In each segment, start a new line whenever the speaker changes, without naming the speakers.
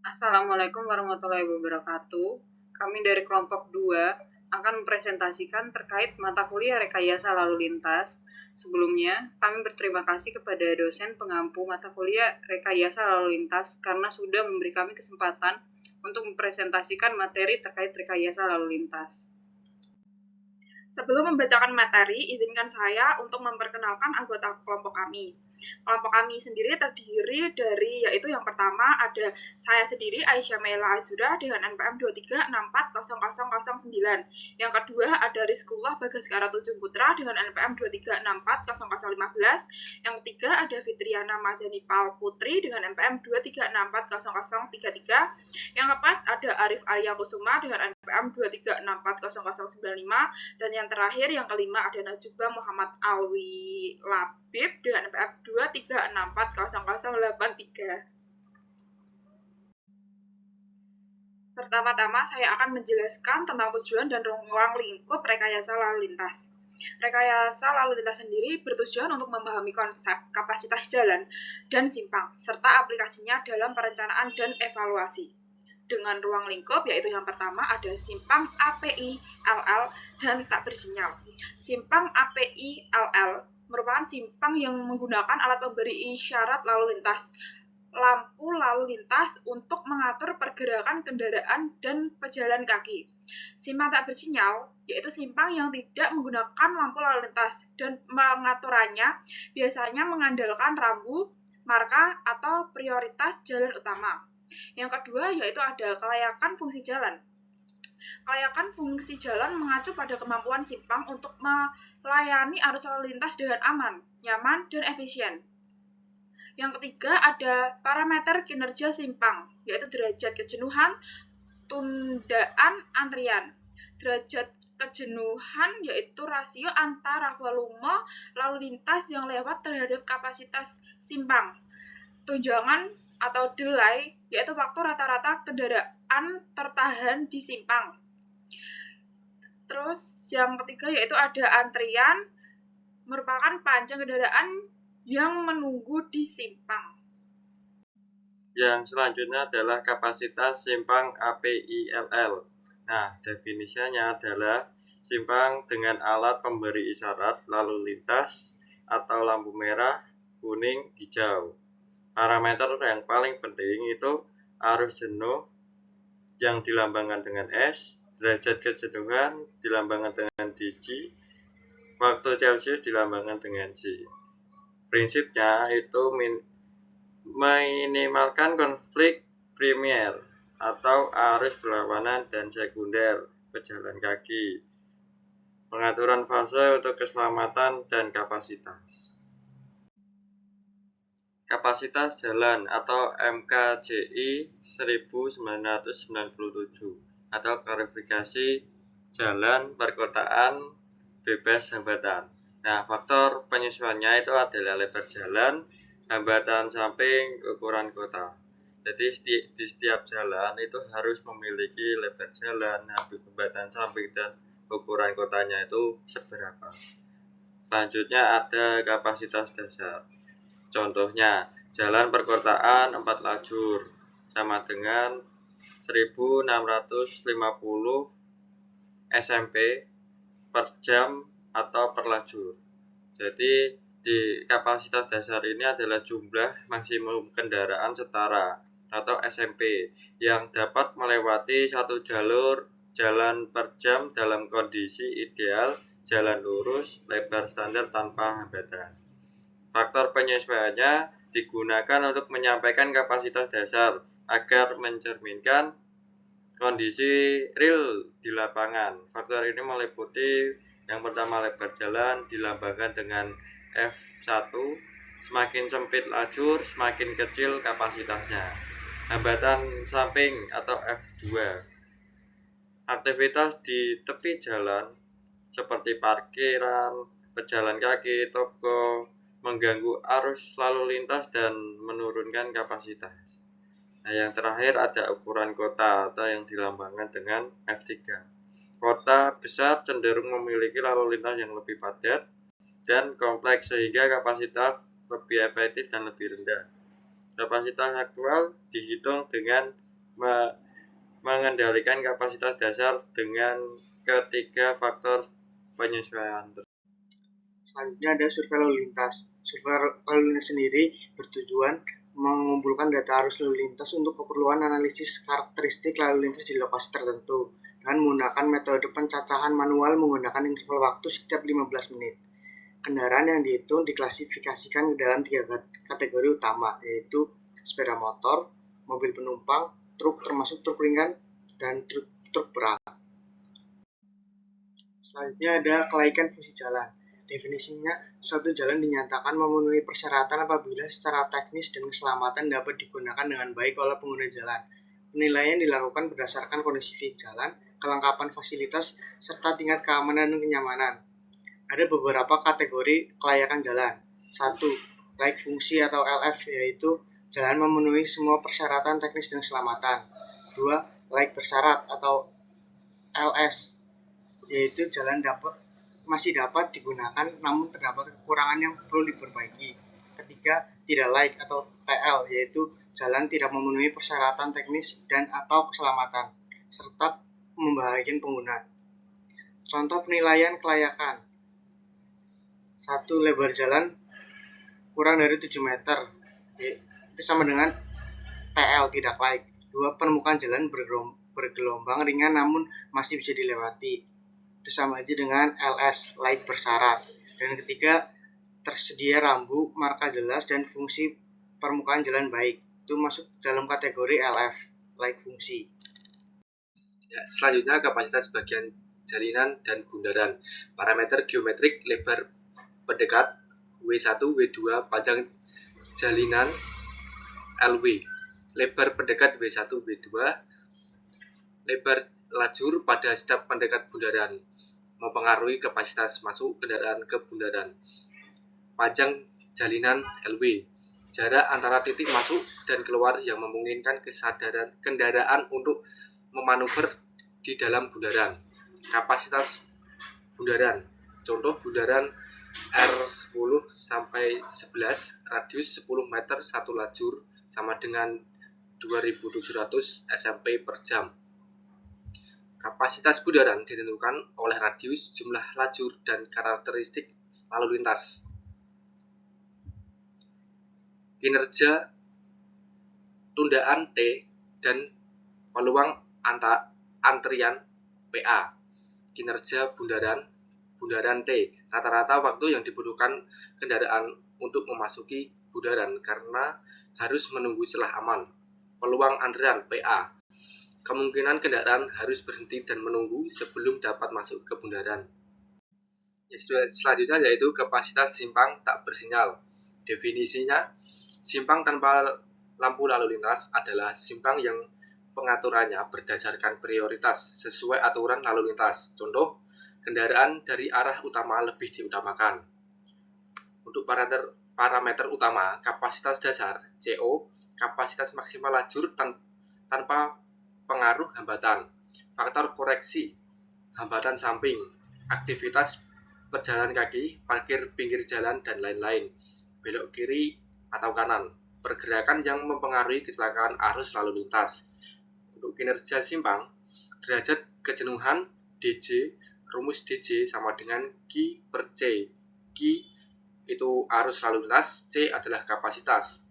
Assalamualaikum warahmatullahi wabarakatuh. Kami dari kelompok 2 akan mempresentasikan terkait mata kuliah rekayasa lalu lintas. Sebelumnya, kami berterima kasih kepada dosen pengampu mata kuliah rekayasa lalu lintas karena sudah memberi kami kesempatan untuk mempresentasikan materi terkait rekayasa lalu lintas.
Sebelum membacakan materi, izinkan saya untuk memperkenalkan anggota kelompok kami. Kelompok kami sendiri terdiri dari, yaitu yang pertama ada saya sendiri, Aisyah Mela Azura dengan NPM 2364009. Yang kedua ada Rizkullah Bagaskara Tujuh Putra dengan NPM 2364015. Yang ketiga ada Fitriana Madani Pal Putri dengan NPM 2364033. Yang keempat ada Arif Arya Kusuma dengan NPM 2364095. Dan yang terakhir, yang kelima ada Najubah Muhammad Alwi Labib dengan NPM 2364083. Pertama-tama saya akan menjelaskan tentang tujuan dan ruang lingkup rekayasa lalu lintas. Rekayasa lalu lintas sendiri bertujuan untuk memahami konsep, kapasitas jalan, dan simpang, serta aplikasinya dalam perencanaan dan evaluasi. Dengan ruang lingkup, yaitu yang pertama ada simpang API LL dan tak bersinyal. Simpang API LL merupakan simpang yang menggunakan alat pemberi isyarat lalu lintas, lampu lalu lintas untuk mengatur pergerakan kendaraan dan pejalan kaki. Simpang tak bersinyal yaitu simpang yang tidak menggunakan lampu lalu lintas dan pengaturannya biasanya mengandalkan rambu, marka, atau prioritas jalan utama. Yang kedua yaitu ada kelayakan fungsi jalan. Kelayakan fungsi jalan mengacu pada kemampuan simpang untuk melayani arus lalu lintas dengan aman, nyaman, dan efisien. Yang ketiga ada parameter kinerja simpang, yaitu derajat kejenuhan, tundaan, antrian. Derajat kejenuhan yaitu rasio antara volume lalu lintas yang lewat terhadap kapasitas simpang. Tunjangan atau delay yaitu waktu rata-rata kendaraan tertahan di simpang. Terus yang ketiga yaitu ada antrian, merupakan panjang kendaraan yang menunggu di simpang.
Yang selanjutnya adalah kapasitas simpang APILL. Nah, definisinya adalah simpang dengan alat pemberi isyarat lalu lintas atau lampu merah, kuning, hijau. Parameter yang paling penting itu arus jenuh yang dilambangkan dengan S, derajat kejenuhan dilambangkan dengan DG, waktu Celcius dilambangkan dengan C. Prinsipnya itu minimalkan konflik primer atau arus berlawanan dan sekunder pejalan kaki, pengaturan fase untuk keselamatan dan kapasitas. Kapasitas jalan atau MKJI 1997 atau klarifikasi jalan perkotaan bebas hambatan. Nah, faktor penyesuaiannya itu adalah lebar jalan, hambatan samping, ukuran kota. Jadi di setiap jalan itu harus memiliki lebar jalan, hambatan samping, dan ukuran kotanya itu seberapa. Selanjutnya ada kapasitas dasar. Contohnya, jalan perkotaan 4 lajur sama dengan 1650 SMP per jam atau per lajur. Jadi di kapasitas dasar ini adalah jumlah maksimum kendaraan setara atau SMP yang dapat melewati satu jalur jalan per jam dalam kondisi ideal, jalan lurus, lebar standar tanpa hambatan. Faktor penyesuaiannya digunakan untuk menyampaikan kapasitas dasar agar mencerminkan kondisi real di lapangan. Faktor ini meliputi yang pertama lebar jalan dilambangkan dengan F1, semakin sempit lajur, semakin kecil kapasitasnya. Hambatan samping atau F2. Aktivitas di tepi jalan seperti parkiran, pejalan kaki, toko, mengganggu arus lalu lintas dan menurunkan kapasitas. Nah, yang terakhir ada ukuran kota atau yang dilambangkan dengan F3. Kota besar cenderung memiliki lalu lintas yang lebih padat dan kompleks sehingga kapasitas lebih efektif dan lebih rendah. Kapasitas aktual dihitung dengan mengendalikan kapasitas dasar dengan ketiga faktor penyesuaian.
Selanjutnya ada survei lalu lintas. Survei lalu lintas sendiri bertujuan mengumpulkan data arus lalu lintas untuk keperluan analisis karakteristik lalu lintas di lokasi tertentu dengan menggunakan metode pencacahan manual menggunakan interval waktu setiap 15 menit. Kendaraan yang dihitung diklasifikasikan ke dalam 3 kategori utama, yaitu sepeda motor, mobil penumpang, truk termasuk truk ringan, dan truk berat. Selanjutnya ada kelaikan fungsi jalan. Definisinya, suatu jalan dinyatakan memenuhi persyaratan apabila secara teknis dan keselamatan dapat digunakan dengan baik oleh pengguna jalan. Penilaian dilakukan berdasarkan kondisi fisik jalan, kelengkapan fasilitas, serta tingkat keamanan dan kenyamanan. Ada beberapa kategori kelayakan jalan. 1. Layak fungsi atau LF, yaitu jalan memenuhi semua persyaratan teknis dan keselamatan. 2. Layak bersyarat atau LS, yaitu jalan masih dapat digunakan namun terdapat kekurangan yang perlu diperbaiki. Ketiga, tidak layak atau TL, yaitu jalan tidak memenuhi persyaratan teknis dan atau keselamatan serta membahayakan pengguna. Contoh penilaian kelayakan: 1. Lebar jalan kurang dari 7 meter, itu sama dengan TL, tidak layak. 2. Permukaan jalan bergelombang ringan namun masih bisa dilewati, itu sama aja dengan LS, layak bersyarat. Dan ketiga, tersedia rambu, marka jelas, dan fungsi permukaan jalan baik, itu masuk dalam kategori LF, layak fungsi.
Ya, selanjutnya kapasitas bagian jalinan dan bundaran. Parameter geometrik lebar pendekat W1, W2, panjang jalinan LW. Lebar pendekat W1, W2, lebar lajur pada setiap pendekat bundaran mempengaruhi kapasitas masuk kendaraan ke bundaran. Panjang jalinan LW, jarak antara titik masuk dan keluar yang memungkinkan kesadaran kendaraan untuk memanuver di dalam bundaran. Kapasitas bundaran, contoh bundaran R10 sampai 11, radius 10 meter satu lajur sama dengan 2700 SMP per jam. Kapasitas bundaran ditentukan oleh radius, jumlah lajur, dan karakteristik lalu lintas. Kinerja tundaan T dan peluang antrian PA. Kinerja bundaran T, rata-rata waktu yang dibutuhkan kendaraan untuk memasuki bundaran karena harus menunggu celah aman. Peluang antrian PA, kemungkinan kendaraan harus berhenti dan menunggu sebelum dapat masuk ke bundaran. Selanjutnya yaitu kapasitas simpang tak bersinyal. Definisinya, simpang tanpa lampu lalu lintas adalah simpang yang pengaturannya berdasarkan prioritas sesuai aturan lalu lintas. Contoh, kendaraan dari arah utama lebih diutamakan. Untuk parameter utama, kapasitas dasar CO, kapasitas maksimal lajur tanpa pengaruh hambatan, faktor koreksi, hambatan samping, aktivitas perjalan kaki, parkir pinggir jalan, dan lain-lain, belok kiri atau kanan, pergerakan yang mempengaruhi kecelakaan arus lalu lintas. Untuk kinerja simpang, derajat kejenuhan DJ, rumus DJ sama dengan Q per C. Q itu arus lalu lintas, C adalah kapasitas.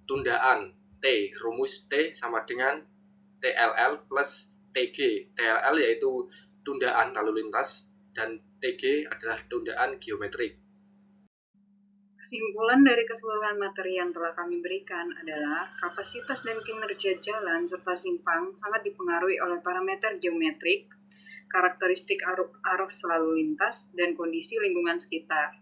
Tundaan T, rumus T sama dengan TLL plus TG. TLL yaitu tundaan lalu lintas dan TG adalah tundaan geometrik.
Kesimpulan dari keseluruhan materi yang telah kami berikan adalah kapasitas dan kinerja jalan serta simpang sangat dipengaruhi oleh parameter geometrik, karakteristik arus lalu lintas, dan kondisi lingkungan sekitar.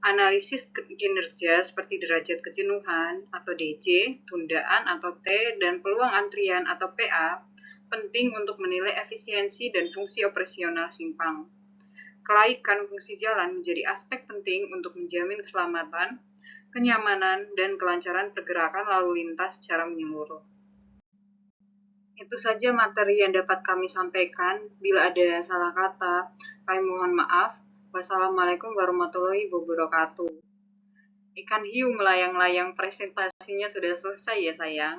Analisis kinerja seperti derajat kejenuhan atau DJ, tundaan atau T, dan peluang antrian atau PA penting untuk menilai efisiensi dan fungsi operasional simpang. Kelaikan fungsi jalan menjadi aspek penting untuk menjamin keselamatan, kenyamanan, dan kelancaran pergerakan lalu lintas secara menyeluruh. Itu saja materi yang dapat kami sampaikan. Bila ada salah kata, kami mohon maaf. Wassalamualaikum warahmatullahi wabarakatuh. Ikan hiu melayang-layang, presentasinya sudah selesai ya sayang.